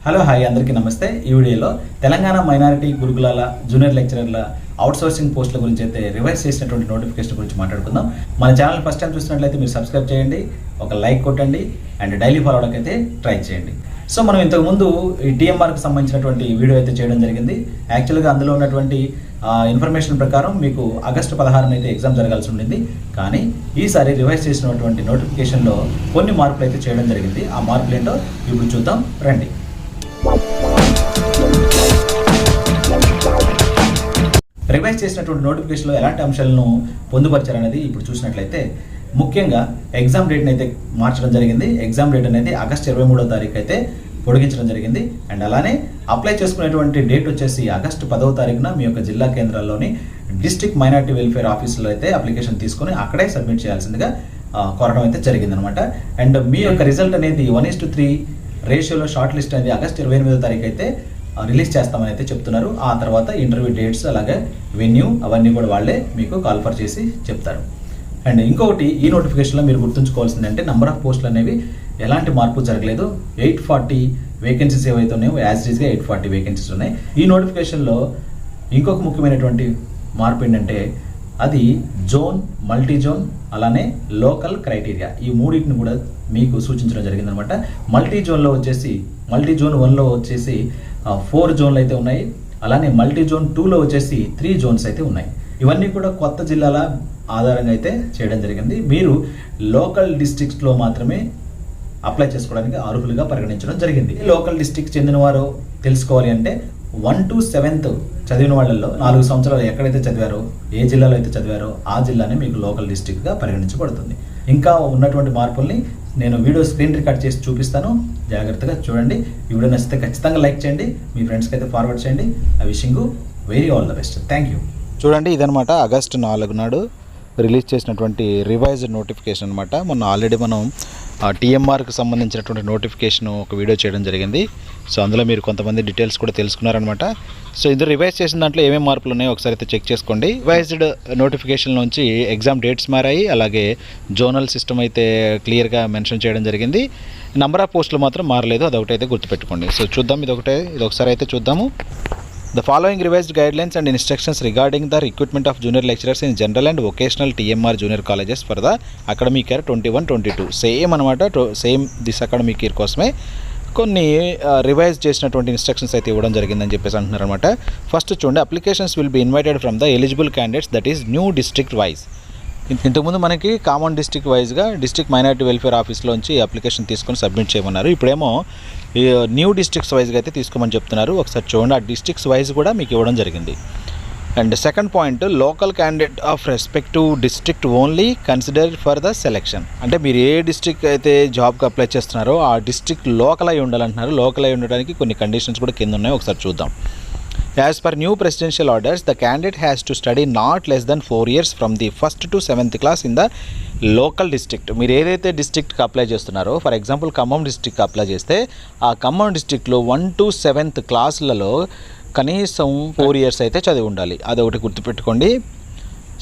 Hello hi అందరికీ నమస్తే. ఈ వీడియోలో తెలంగాణ మైనారిటీ గురుకులాల జూనియర్ లెక్చరర్ల అవుట్సోర్సింగ్ పోస్టుల గురించి అయితే రివైజ్ చేసినటువంటి నోటిఫికేషన్ గురించి మాట్లాడుకుందాం. మన ఛానల్ ఫస్ట్ టైం చూసినట్లయితే మీరు సబ్స్క్రైబ్ చేయండి, ఒక లైక్ కొట్టండి అండ్ డైలీ ఫాలో అవడానికి అయితే ట్రై చేయండి. సో మనం ఇంతకుముందు ఈ టీఎంఆర్కి సంబంధించినటువంటి వీడియో అయితే చేయడం జరిగింది. యాక్చువల్గా అందులో ఉన్నటువంటి ఇన్ఫర్మేషన్ ప్రకారం మీకు ఆగస్టు 16 అయితే ఎగ్జామ్ జరగాల్సి ఉండింది. కానీ ఈసారి రివైజ్ చేసినటువంటి నోటిఫికేషన్లో కొన్ని మార్పులు అయితే చేయడం జరిగింది. ఆ మార్పులు ఏంటో ఇప్పుడు చూద్దాం రండి. రివైజ్ చేసినటువంటి నోటిఫికేషన్లో ఎలాంటి అంశాలను పొందుపరిచారనేది ఇప్పుడు చూసినట్లయితే ముఖ్యంగా ఎగ్జామ్ డేట్ని అయితే మార్చడం జరిగింది. ఎగ్జామ్ డేట్ అనేది ఆగస్టు 23వ తారీఖు అయితే పొడిగించడం జరిగింది. అండ్ అలానే అప్లై చేసుకునేటువంటి డేట్ వచ్చేసి ఆగస్టు 10వ తారీఖున మీ యొక్క జిల్లా కేంద్రాల్లోని డిస్ట్రిక్ట్ మైనారిటీ వెల్ఫేర్ ఆఫీసులో అయితే అప్లికేషన్ తీసుకొని అక్కడే సబ్మిట్ చేయాల్సిందిగా కోరడం అయితే జరిగిందనమాట. అండ్ మీ యొక్క రిజల్ట్ అనేది 1:3 రేషియోలో షార్ట్ లిస్ట్ అనేది ఆగస్టు 28వ తారీఖు అయితే రిలీజ్ చేస్తామని అయితే చెప్తున్నారు. ఆ తర్వాత ఇంటర్వ్యూ డేట్స్ అలాగే వెన్యూ అవన్నీ కూడా వాళ్ళే మీకు కాల్ఫర్ చేసి చెప్తారు. అండ్ ఇంకొకటి ఈ నోటిఫికేషన్లో మీరు గుర్తుంచుకోవాల్సింది అంటే నెంబర్ ఆఫ్ పోస్టులు అనేవి ఎలాంటి మార్పు జరగలేదు. 840 వేకెన్సీస్ ఏవైతే ఉన్నాయో యాజ్ ఈజ్గా 840 వేకెన్సీస్ ఉన్నాయి. ఈ నోటిఫికేషన్లో ఇంకొక ముఖ్యమైనటువంటి మార్పు ఏంటంటే అది జోన్, మల్టీ జోన్ అలానే లోకల్ క్రైటీరియా ఈ మూడింటిని కూడా మీకు సూచించడం జరిగిందనమాట. మల్టీ జోన్ 1లో వచ్చేసి 4 జోన్లు అయితే ఉన్నాయి. అలానే మల్టీ జోన్ 2లో వచ్చేసి 3 జోన్స్ అయితే ఉన్నాయి. ఇవన్నీ కూడా కొత్త జిల్లాల ఆధారంగా అయితే చేయడం జరిగింది. మీరు లోకల్ డిస్ట్రిక్ట్స్లో మాత్రమే అప్లై చేసుకోవడానికి అర్హులుగా పరిగణించడం జరిగింది. లోకల్ డిస్ట్రిక్ట్ చెందిన వారు తెలుసుకోవాలి అంటే 1 to 7th చదివిన వాళ్ళల్లో 4 సంవత్సరాలు ఎక్కడైతే చదివారో, ఏ జిల్లాలో అయితే చదివారో ఆ జిల్లానే మీకు లోకల్ డిస్ట్రిక్ట్గా పరిగణించబడుతుంది. ఇంకా ఉన్నటువంటి మార్పుల్ని నేను వీడియో స్క్రీన్ రికార్డ్ చేసి చూపిస్తాను, జాగ్రత్తగా చూడండి. ఈ వీడియో నచ్చితే ఖచ్చితంగా లైక్ చేయండి, మీ ఫ్రెండ్స్కి అయితే ఫార్వర్డ్ చేయండి. I wishing you very all the best. Thank you. చూడండి, ఇదనమాట ఆగస్టు 4 నాడు రిలీజ్ చేసినటువంటి రివైజ్డ్ నోటిఫికేషన్ అనమాట. మొన్న ఆల్రెడీ మనం టీఎంఆర్కి సంబంధించినటువంటి నోటిఫికేషన్ ఒక వీడియో చేయడం జరిగింది. సో అందులో మీరు కొంతమంది డీటెయిల్స్ కూడా తెలుసుకున్నారనమాట. సో ఇది రివైజ్ చేసిన దాంట్లో ఏమేమి మార్పులు ఉన్నాయో ఒకసారి అయితే చెక్ చేసుకోండి. రివైజ్డ్ నోటిఫికేషన్ నుంచి ఎగ్జామ్ డేట్స్ మారాయి, అలాగే జోనల్ సిస్టమ్ అయితే క్లియర్గా మెన్షన్ చేయడం జరిగింది. నెంబర్ ఆఫ్ పోస్టులు మాత్రం మారలేదు, అదొకటి అయితే గుర్తుపెట్టుకోండి. సో చూద్దాం, ఇది ఒకసారి అయితే చూద్దాము. The following revised guidelines and instructions regarding the recruitment of junior lecturers in general and vocational TMR junior colleges for the academic year 21-22 same అనమాట. సేమ్ దిస్ అకాడమిక్ ఇయర్ కోసమే కొన్ని రివైజ్ చేసినటువంటి ఇన్స్ట్రక్షన్స్ అయితే ఇవ్వడం జరిగిందని చెప్పేసి అంటున్నారు అనమాట. ఫస్ట్ చూడండి, applications will be invited from the eligible candidates that is new district wise. ఇంతకుముందు మనకి కామన్ డిస్ట్రిక్ట్ వైజ్గా డిస్ట్రిక్ట్ మైనారిటీ వెల్ఫేర్ ఆఫీస్లోంచి అప్లికేషన్ తీసుకొని సబ్మిట్ చేయమన్నారు. ఇప్పుడేమో ఈ న్యూ డిస్ట్రిక్ట్స్ వైజ్గా అయితే తీసుకోమని చెప్తున్నారు. ఒకసారి చూడండి, ఆ డిస్ట్రిక్ట్స్ వైజ్ కూడా మీకు ఇవ్వడం జరిగింది. And second point, local candidate of respective district only consider for the selection. అంటే మీరు ఏ డిస్ట్రిక్ట్ అయితే జాబ్కి అప్లై చేస్తున్నారో ఆ డిస్ట్రిక్ట్ లోకల్ అయి ఉండాలంటున్నారు. లోకల్ అయి ఉండడానికి కొన్ని కండిషన్స్ కూడా కింద ఉన్నాయి, ఒకసారి చూద్దాం. As per new presidential orders, the candidate has to study not less than 4 years from the 1st to 7th class in the local district. మీరు ఏదైతే డిస్ట్రిక్ట్కి అప్లై చేస్తున్నారో, ఫర్ ఎగ్జాంపుల్ ఖమ్మం డిస్ట్రిక్ట్కి అప్లై చేస్తే ఆ ఖమ్మం డిస్ట్రిక్ట్లో 1 to 7th క్లాసులలో కనీసం 4 years అయితే చదివి ఉండాలి. అదొకటి గుర్తుపెట్టుకోండి.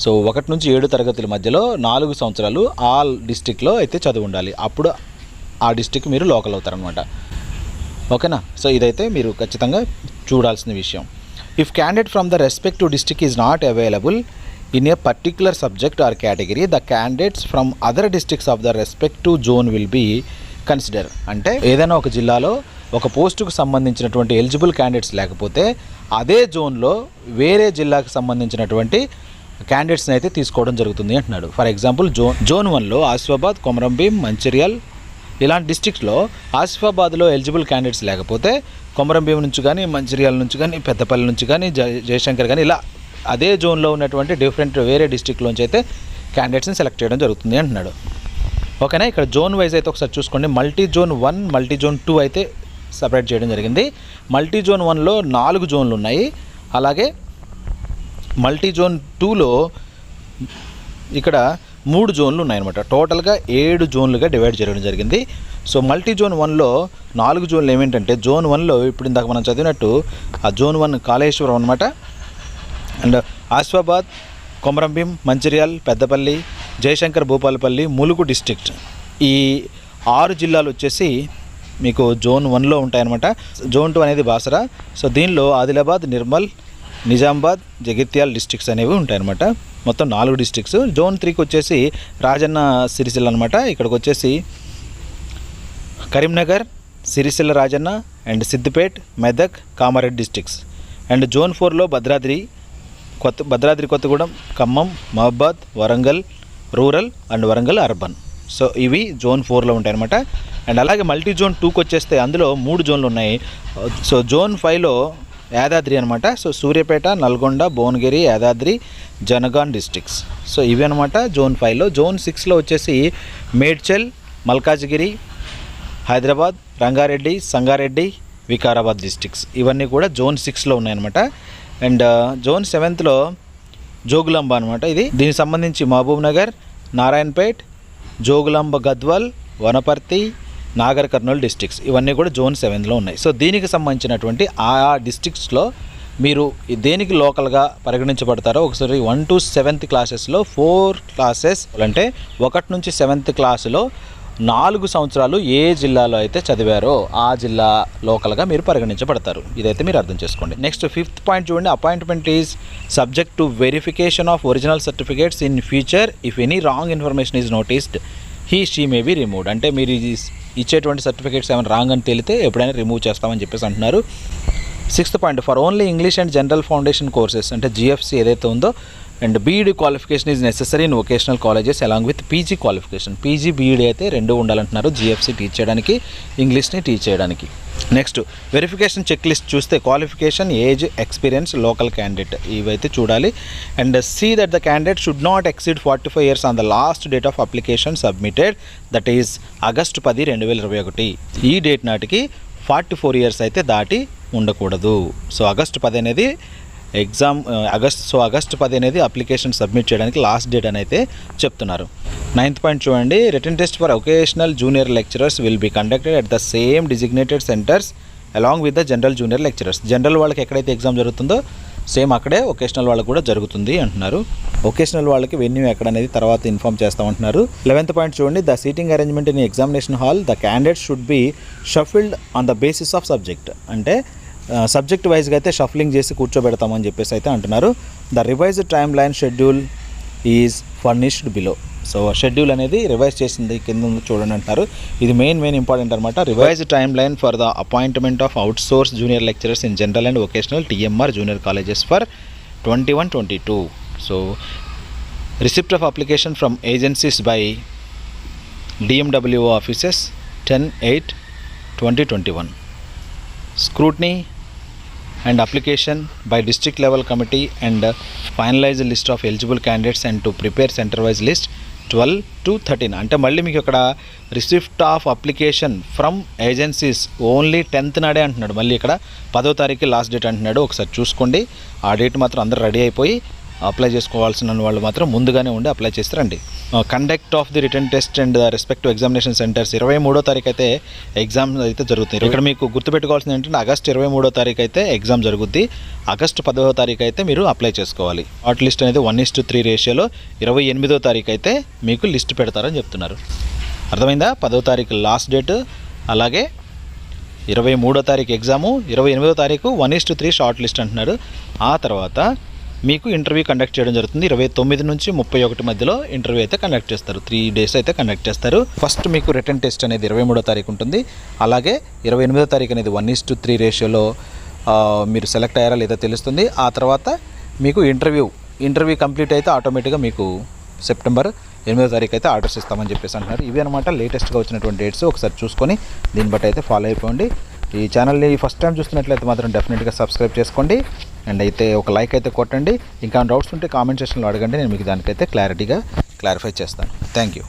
సో 1 నుంచి 7 తరగతుల మధ్యలో 4 సంవత్సరాలు ఆ డిస్ట్రిక్ట్లో అయితే చదివి ఉండాలి. అప్పుడు ఆ డిస్ట్రిక్ట్ మీరు లోకల్ అవుతారనమాట. ఓకేనా? సో ఇదైతే మీరు ఖచ్చితంగా చూడాల్సిన విషయం. If candidate from the respective district is not available in a particular subject or category, the candidates from other districts of the respective zone will be considered. అంటే ఏదైనా ఒక జిల్లాలో ఒక పోస్టుకు సంబంధించినటువంటి ఎలిజిబుల్ క్యాండిడేట్స్ లేకపోతే అదే జోన్లో వేరే జిల్లాకు సంబంధించినటువంటి క్యాండిడేట్స్ని అయితే తీసుకోవడం జరుగుతుంది అంటున్నాడు. ఫర్ ఎగ్జాంపుల్ జోన్ 1లో ఆసిఫాబాద్, కొమరంభీం, మంచిర్యాల్ ఇలాంటి డిస్ట్రిక్ట్స్లో ఆసిఫాబాద్లో ఎలిజిబుల్ క్యాండిడేట్స్ లేకపోతే కొమరంభీం నుంచి కానీ, మంచిర్యాల నుంచి కానీ, పెద్దపల్లి నుంచి కానీ, జయశంకర్ కానీ ఇలా అదే జోన్లో ఉన్నటువంటి వేరే డిస్ట్రిక్ట్లోంచి అయితే క్యాండిడేట్స్ని సెలెక్ట్ చేయడం జరుగుతుంది అంటున్నాడు. ఓకేనా? ఇక్కడ జోన్ వైజ్ అయితే ఒకసారి చూసుకోండి. మల్టీ జోన్ 1, మల్టీ జోన్ 2 అయితే సపరేట్ చేయడం జరిగింది. మల్టీ జోన్ 1లో 4 జోన్లు ఉన్నాయి. అలాగే మల్టీ జోన్ 2లో ఇక్కడ 3 జోన్లు ఉన్నాయన్నమాట. టోటల్గా 7 జోన్లుగా డివైడ్ చేయడం జరిగింది. సో మల్టీ జోన్ 1లో 4 జోన్లు ఏమేంటంటే, జోన్ 1లో ఇప్పుడు ఇందాక మనం చదివినట్టు ఆ జోన్ 1 కాళేశ్వరం అనమాట. అండ్ ఆసిఫాబాద్, కొమరంభీం, మంచిర్యాల్, పెద్దపల్లి, జయశంకర్ భూపాలపల్లి, ములుగు డిస్ట్రిక్ట్ ఈ 6 జిల్లాలు వచ్చేసి మీకు జోన్ 1లో ఉంటాయన్నమాట. జోన్ 2 అనేది బాసరా. సో దీనిలో ఆదిలాబాద్, నిర్మల్, నిజామాబాద్, జగిత్యాల డిస్ట్రిక్ట్స్ అనేవి ఉంటాయన్నమాట. మొత్తం 4 డిస్ట్రిక్ట్స్. జోన్ 3కి వచ్చేసి రాజన్న సిరిసిల్ల అనమాట. ఇక్కడికి వచ్చేసి Karimnagar, Sircilla Rajanna and Siddipet, Medak, Kamareddy districts. And zone 4లో Bhadradri Kothagudem, Khammam, Mahabad, Warangal rural and Warangal urban. So ఇవి జోన్ 4లో ఉంటాయన్నమాట. అండ్ అలాగే మల్టీ జోన్ 2కి వచ్చేస్తే అందులో 3 జోన్లు ఉన్నాయి. సో జోన్ 5లో యాదాద్రి అనమాట. So Suryapet, Nalgonda, Bhuvanagiri, Yadadri, Jangaon districts. So ఇవి అనమాట జోన్ 5లో. జోన్ 6లో వచ్చేసి మేడ్చల్, మల్కాజ్గిరి, హైదరాబాద్, రంగారెడ్డి, సంగారెడ్డి, వికారాబాద్ డిస్ట్రిక్ట్స్. ఇవన్నీ కూడా జోన్ 6లో ఉన్నాయన్నమాట. అండ్ జోన్ 7లో జోగులాంబ అనమాట. దీనికి సంబంధించి మహబూబ్ నగర్, నారాయణపేట్, జోగులాంబ గద్వాల్, వనపర్తి, నాగర్ కర్నూలు డిస్ట్రిక్ట్స్ ఇవన్నీ కూడా జోన్ 7లో ఉన్నాయి. సో దీనికి సంబంధించినటువంటి ఆ డిస్ట్రిక్ట్స్లో మీరు దేనికి లోకల్గా పరిగణించబడతారో ఒకసారి 1 to 7th క్లాసెస్లో 4 క్లాసెస్ అంటే 1 నుంచి 7th క్లాసులో 4 సంవత్సరాలు ఏ జిల్లాలో అయితే చదివారో ఆ జిల్లా లోకల్గా మీరు పరిగణించబడతారు. ఇదైతే మీరు అర్థం చేసుకోండి. నెక్స్ట్ 5th పాయింట్ చూడండి. Appointment is subject to verification of original certificates in future if any wrong information is noticed she may be removed. అంటే మీరు ఇచ్చేటువంటి సర్టిఫికేట్స్ ఏమైనా రాంగ్ అని తేలితే ఎప్పుడైనా రిమూవ్ చేస్తామని చెప్పేసి అంటున్నారు. 6th point for only English and general foundation courses అంటే GFC ఏదైతే ఉందో and BEd qualification is necessary in vocational colleges along with PG qualification. PG BEd అయితే 2 ఉండాలంటున్నారు GFC టీచ్ చేయడానికి, ఇంగ్లీష్ని టీచ్ చేయడానికి. నెక్స్ట్ వెరిఫికేషన్ చెక్ లిస్ట్ చూస్తే qualification, age, experience, local candidate ఇవైతే చూడాలి. And see that the candidate should not exceed 45 years on the last date of application submitted that is August 10, 2021. ఈ date నాటికి 44 years అయితే దాటి ఉండకూడదు. So August 10 అనేది August 10 అనేది అప్లికేషన్ సబ్మిట్ చేయడానికి లాస్ట్ డేట్ అని అయితే చెప్తున్నారు. 9th పాయింట్ చూడండి. Written test for vocational junior lecturers will be conducted at the same designated centres along with the general junior lecturers. General వాళ్ళకి ఎక్కడైతే ఎగ్జామ్ జరుగుతుందో సేమ్ అక్కడే వొకేషనల్ వాళ్ళకి కూడా జరుగుతుంది అంటున్నారు. వొకేషనల్ వాళ్ళకి వెన్యూ ఎక్కడనేది తర్వాత ఇన్ఫామ్ చేస్తామంటున్నారు. 11th పాయింట్ చూడండి. The seating arrangement in examination hall the candidate should be shuffled on the basis of subject. అంటే సబ్జెక్ట్ వైజ్గా అయితే షఫ్లింగ్ చేసి కూర్చోబెడతామని చెప్పేసి అయితే అంటున్నారు. The revised time line schedule is furnished below. So schedule అనేది రివైజ్ చేసింది కింద చూడండి అంటున్నారు. ఇది మెయిన్ ఇంపార్టెంట్ అనమాట. Revised time line for the appointment of outsource junior lecturers in general and vocational TMR junior colleges for 21-22. So receipt of application from agencies by DMWO offices 10/8/2021. Scrutiny and application by district level committee and finalize list of eligible candidates and to prepare center wise list 12 to 13. అంటే మళ్ళీ మీకు ఇక్కడ receipt of application from agencies only 10th నాడే అంటున్నాడు. మళ్ళీ ఇక్కడ 10వ తారీఖు లాస్ట్ డేట్ అంటున్నాడు. ఒకసారి చూసుకోండి. ఆ డేట్ మాత్రం అందరూ రెడీ అయిపోయి అప్లై చేసుకోవాల్సిన వాళ్ళు మాత్రం ముందుగానే ఉండి అప్లై చేస్తారండి. Conduct of the written test and respective examination centres 23వ తారీఖు అయితే ఎగ్జామ్ అయితే జరుగుతుంది. ఇక్కడ మీకు గుర్తుపెట్టుకోవాల్సింది ఏంటంటే August 23వ తారీఖు అయితే ఎగ్జామ్ జరుగుద్ది. August 10వ తారీఖు అయితే మీరు అప్లై చేసుకోవాలి. షార్ట్ లిస్ట్ అనేది 1:3 రేషియోలో 28వ తారీఖు అయితే మీకు లిస్ట్ పెడతారని చెప్తున్నారు. అర్థమైందా? 10వ తారీఖు లాస్ట్ డేట్, అలాగే 23వ తారీఖు ఎగ్జాము, 28వ తారీఖు 1:3 షార్ట్ లిస్ట్ అంటున్నారు. ఆ తర్వాత మీకు ఇంటర్వ్యూ కండక్ట్ చేయడం జరుగుతుంది. 29 నుంచి 31 మధ్యలో ఇంటర్వ్యూ అయితే కండక్ట్ చేస్తారు. 3 days అయితే కండక్ట్ చేస్తారు. ఫస్ట్ మీకు రిటర్న్ టెస్ట్ అనేది 23వ తారీఖు ఉంటుంది. అలాగే 28వ తారీఖు అనేది 1:3 రేషియోలో మీరు సెలెక్ట్ అయ్యారా లేదా తెలుస్తుంది. ఆ తర్వాత మీకు ఇంటర్వ్యూ కంప్లీట్ అయితే ఆటోమేటిక్గా మీకు సెప్టెంబర్ 8వ తారీఖు అయితే ఆర్డర్స్ ఇస్తామని చెప్పేసి అంటున్నారు. ఇవి అనమాట లేటెస్ట్గా వచ్చినటువంటి డేట్స్. ఒకసారి చూసుకొని దీన్ని బట్టి అయితే ఫాలో అయిపోండి. ఈ ఛానల్ని ఫస్ట్ టైం చూస్తున్నట్లయితే మాత్రం డెఫినెట్గా సబ్స్క్రైబ్ చేసుకోండి. అండ్ అయితే ఒక లైక్ అయితే కొట్టండి. ఇంకా డౌట్స్ ఉంటే కామెంట్ సెక్షన్లో అడగండి. నేను మీకు దానికైతే క్లారిఫై చేస్తాను. Thank you.